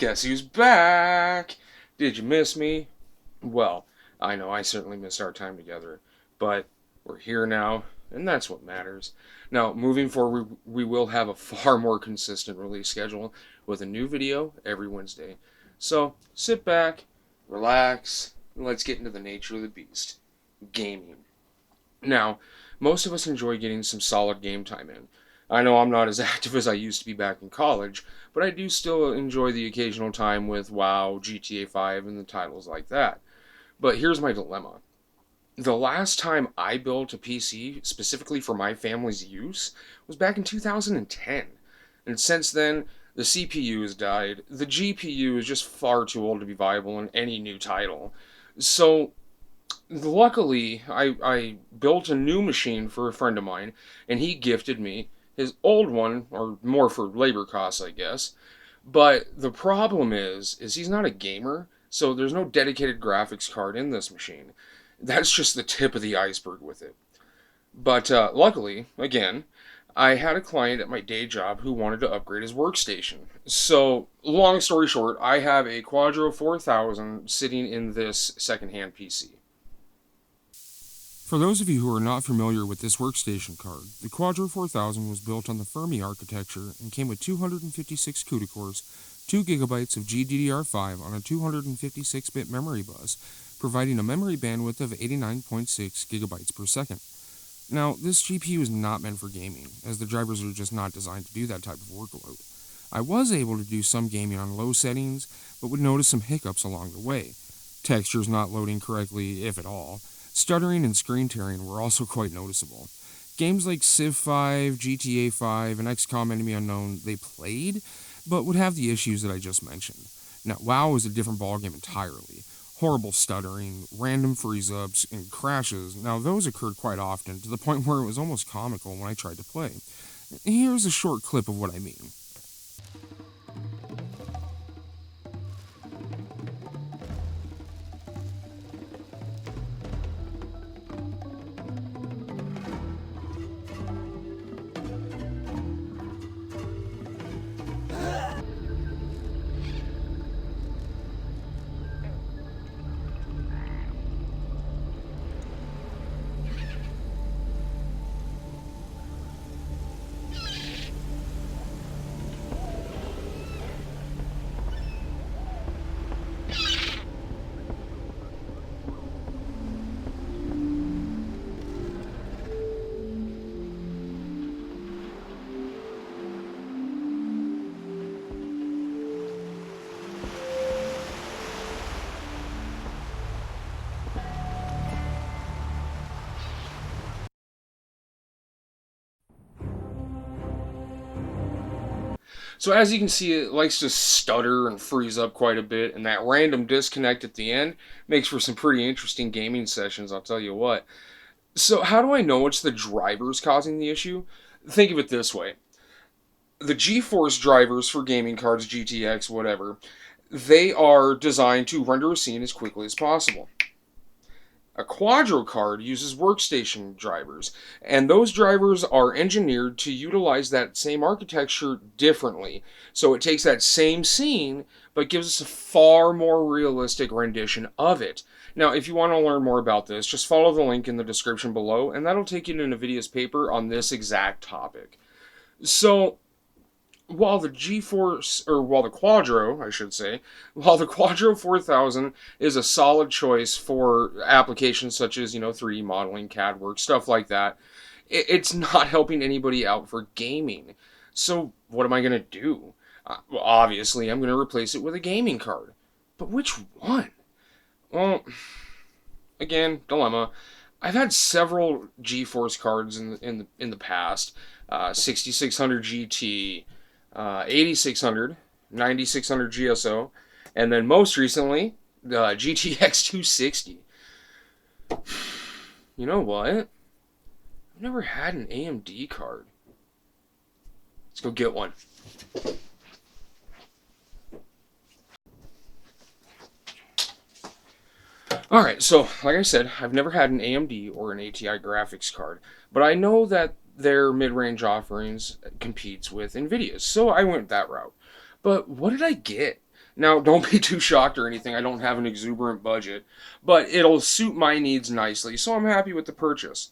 Guess who's back? Did you miss me? Well, I know I certainly missed our time together, but we're here now, and that's what matters. Now, moving forward, we will have a far more consistent release schedule with a new video every Wednesday. So sit back, relax, and let's get into the nature of the beast gaming. Now, most of us enjoy getting some solid game time in. I know I'm not as active as I used to be back in college, but I do still enjoy the occasional time with WoW, GTA 5, and the titles like that. But here's my dilemma. The last time I built a PC specifically for my family's use was back in 2010. And since then, the CPU has died. The GPU is just far too old to be viable in any new title. So luckily, I built a new machine for a friend of mine, and he gifted me his old one, or more for labor costs, I guess. But the problem is he's not a gamer, so there's no dedicated graphics card in this machine. That's just the tip of the iceberg with it. But luckily, again, I had a client at my day job who wanted to upgrade his workstation. So, long story short, I have a QUADRO 4000 sitting in this secondhand PC. For those of you who are not familiar with this workstation card, the QUADRO 4000 was built on the Fermi architecture and came with 256 CUDA cores, 2 GB of GDDR5 on a 256-bit memory bus, providing a memory bandwidth of 89.6 GB per second. Now, this GPU is not meant for gaming, as the drivers are just not designed to do that type of workload. I was able to do some gaming on low settings, but would notice some hiccups along the way. Textures not loading correctly, if at all. Stuttering and screen tearing were also quite noticeable. Games like Civ 5, GTA 5, and XCOM Enemy Unknown, they played, but would have the issues that I just mentioned. Now, WoW is a different ballgame entirely. Horrible stuttering, random freeze-ups, and crashes. Now, those occurred quite often, to the point where it was almost comical when I tried to play. Here's a short clip of what I mean. So as you can see, it likes to stutter and freeze up quite a bit, and that random disconnect at the end makes for some pretty interesting gaming sessions, I'll tell you what. So how do I know it's the drivers causing the issue? Think of it this way. The GeForce drivers for gaming cards, GTX, whatever, they are designed to render a scene as quickly as possible. A QUADRO card uses workstation drivers, and those drivers are engineered to utilize that same architecture differently. So it takes that same scene, but gives us a far more realistic rendition of it. Now, if you want to learn more about this, just follow the link in the description below, and that'll take you to NVIDIA's paper on this exact topic. So, while the QUADRO, I should say, while the QUADRO 4000 is a solid choice for applications such as, 3D modeling, CAD work, stuff like that, it's not helping anybody out for gaming. So what am I going to do? Well, obviously, I'm going to replace it with a gaming card. But which one? Well, again, dilemma. I've had several GeForce cards in the past. 6600 GT, 8600, 9600 GSO, and then most recently, the GTX 260. You know what? I've never had an AMD card. Let's go get one. Alright, so like I said, I've never had an AMD or an ATI graphics card, but I know that their mid-range offerings competes with NVIDIA's, so I went that route. But what did I get? Now, don't be too shocked or anything, I don't have an exuberant budget, but it'll suit my needs nicely, so I'm happy with the purchase.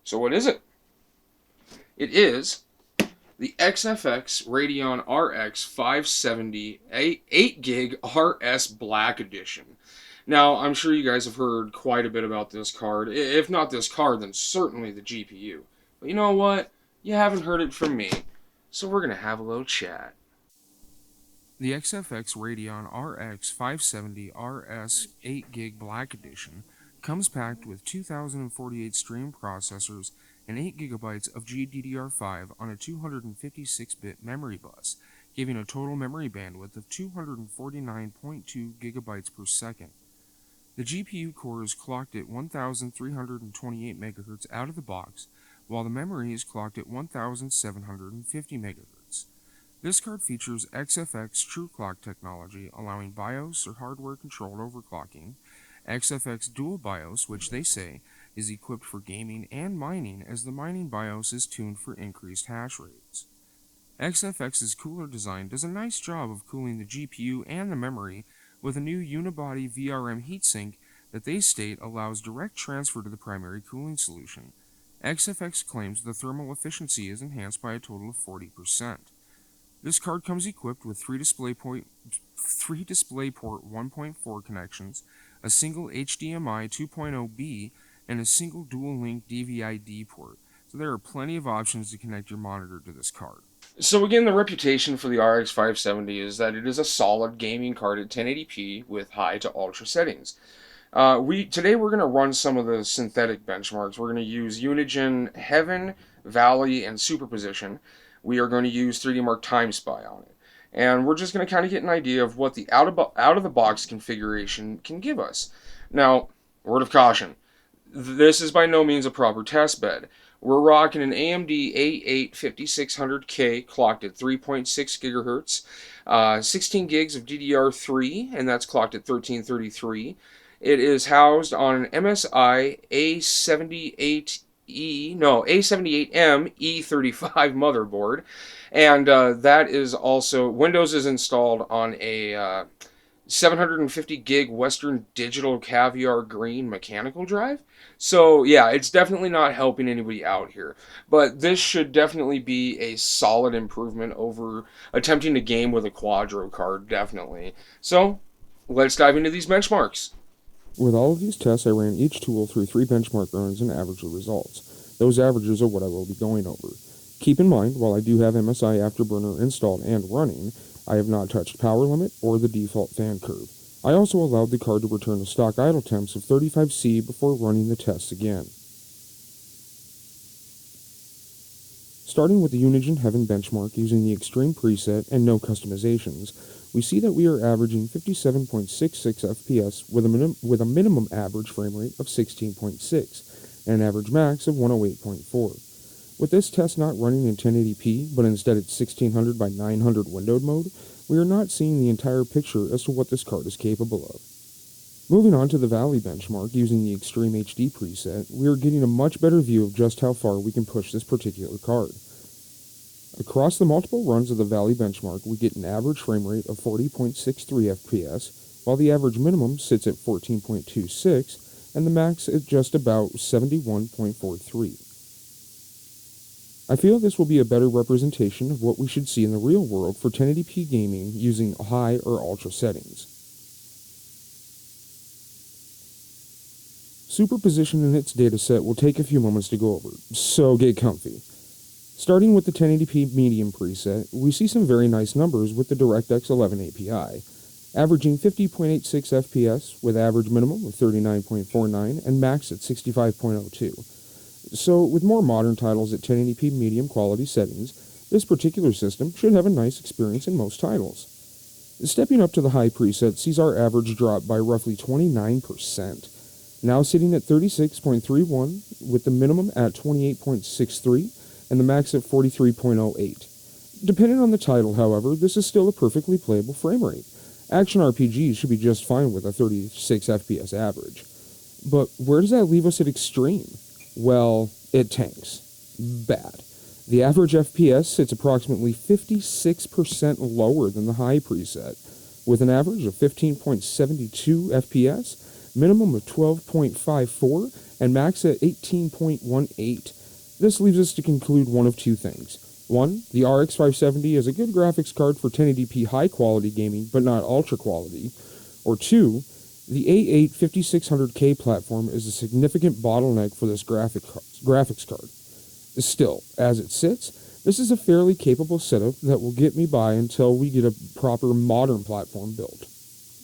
So, what is it? It is the XFX Radeon RX 570 8 gig RS Black Edition. Now, I'm sure you guys have heard quite a bit about this card. If not this card, then certainly the GPU. But you know what? You haven't heard it from me, so we're going to have a little chat. The XFX Radeon RX 570 RS 8GB Black Edition comes packed with 2048 stream processors and 8GB of GDDR5 on a 256-bit memory bus, giving a total memory bandwidth of 249.2 GB per second. The GPU core is clocked at 1328 MHz out of the box, while the memory is clocked at 1750 MHz. This card features XFX TrueClock technology, allowing BIOS or hardware-controlled overclocking, XFX Dual BIOS, which they say is equipped for gaming and mining, as the mining BIOS is tuned for increased hash rates. XFX's cooler design does a nice job of cooling the GPU and the memory with a new unibody VRM heatsink that they state allows direct transfer to the primary cooling solution. XFX claims the thermal efficiency is enhanced by a total of 40%. This card comes equipped with three DisplayPort 1.4 connections, a single HDMI 2.0B, and a single dual-link DVI-D port, so there are plenty of options to connect your monitor to this card. So again, the reputation for the RX 570 is that it is a solid gaming card at 1080p with high to ultra settings. Today we're going to run some of the synthetic benchmarks. We're going to use Unigen Heaven, Valley, and Superposition. We are going to use 3D Mark Time Spy on it. And we're just going to kind of get an idea of what the out-of-the-box configuration can give us. Now, word of caution, this is by no means a proper test bed. We're rocking an AMD A8 5600K clocked at 3.6 gigahertz, 16 gigs of DDR3, and that's clocked at 1333. It is housed on an MSI A78M E35 motherboard, and that is also, Windows is installed on a 750 gig Western Digital Caviar Green mechanical drive. So yeah, it's definitely not helping anybody out here, but this should definitely be a solid improvement over attempting to game with a QUADRO card, definitely. So let's dive into these benchmarks. With all of these tests, I ran each tool through 3 benchmark runs and averaged the results. Those averages are what I will be going over. Keep in mind, while I do have MSI Afterburner installed and running, I have not touched power limit or the default fan curve. I also allowed the card to return to stock idle temps of 35C before running the tests again. Starting with the Unigen Heaven benchmark using the Extreme preset and no customizations, we see that we are averaging 57.66 FPS with a minimum average frame rate of 16.6 and an average max of 108.4. With this test not running in 1080p, but instead at 1600 by 900 windowed mode, we are not seeing the entire picture as to what this card is capable of. Moving on to the Valley benchmark using the Extreme HD preset, we are getting a much better view of just how far we can push this particular card. Across the multiple runs of the Valley benchmark, we get an average frame rate of 40.63 FPS, while the average minimum sits at 14.26, and the max at just about 71.43. I feel this will be a better representation of what we should see in the real world for 1080p gaming using high or ultra settings. Superposition in its dataset will take a few moments to go over, so get comfy. Starting with the 1080p medium preset, we see some very nice numbers with the DirectX 11 API, averaging 50.86 FPS with average minimum of 39.49 and max at 65.02. So, with more modern titles at 1080p medium quality settings, this particular system should have a nice experience in most titles. Stepping up to the high preset sees our average drop by roughly 29%, now sitting at 36.31 with the minimum at 28.63 and the max at 43.08. Depending on the title, however, this is still a perfectly playable frame rate. Action RPGs should be just fine with a 36 FPS average. But where does that leave us at extreme? Well, it tanks. Bad. The average FPS sits approximately 56% lower than the high preset, with an average of 15.72 FPS, minimum of 12.54, and max at 18.18. This leaves us to conclude one of two things. One, the RX 570 is a good graphics card for 1080p high-quality gaming, but not ultra-quality. Or two, the A8 5600K platform is a significant bottleneck for this graphics card. Still, as it sits, this is a fairly capable setup that will get me by until we get a proper modern platform built.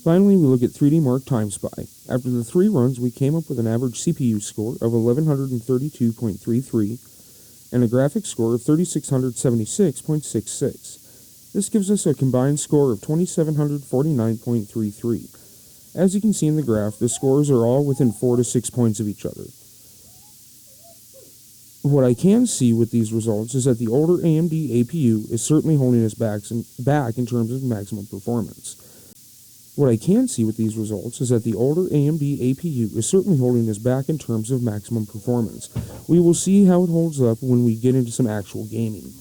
Finally, we look at 3D Mark Time Spy. After the 3 runs, we came up with an average CPU score of 1132.33 and a graphics score of 3676.66. This gives us a combined score of 2749.33. As you can see in the graph, the scores are all within 4 to 6 points of each other. What I can see with these results is that the older AMD APU is certainly holding us back in terms of maximum performance. We will see how it holds up when we get into some actual gaming.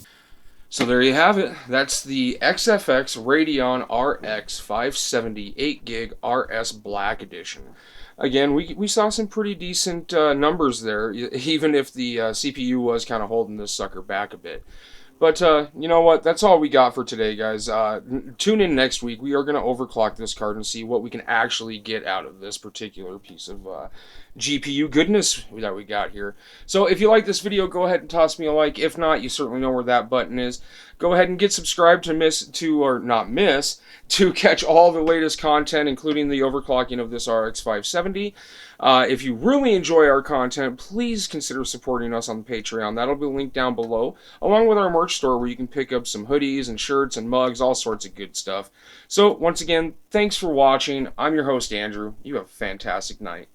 So there you have it. That's the XFX Radeon RX 570 8GB RS Black Edition. Again, we saw some pretty decent numbers there, even if the CPU was kind of holding this sucker back a bit. But you know what? That's all we got for today, guys. Tune in next week. We are going to overclock this card and see what we can actually get out of this particular piece of GPU goodness that we got here. So if you like this video, go ahead and toss me a like. If not, you certainly know where that button is. Go ahead and get subscribed to catch all the latest content, including the overclocking of this RX 570. If you really enjoy our content, please consider supporting us on the Patreon. That'll be linked down below, along with our merch store where you can pick up some hoodies and shirts and mugs, all sorts of good stuff. So once again, thanks for watching. I'm your host, Andrew. You have a fantastic night.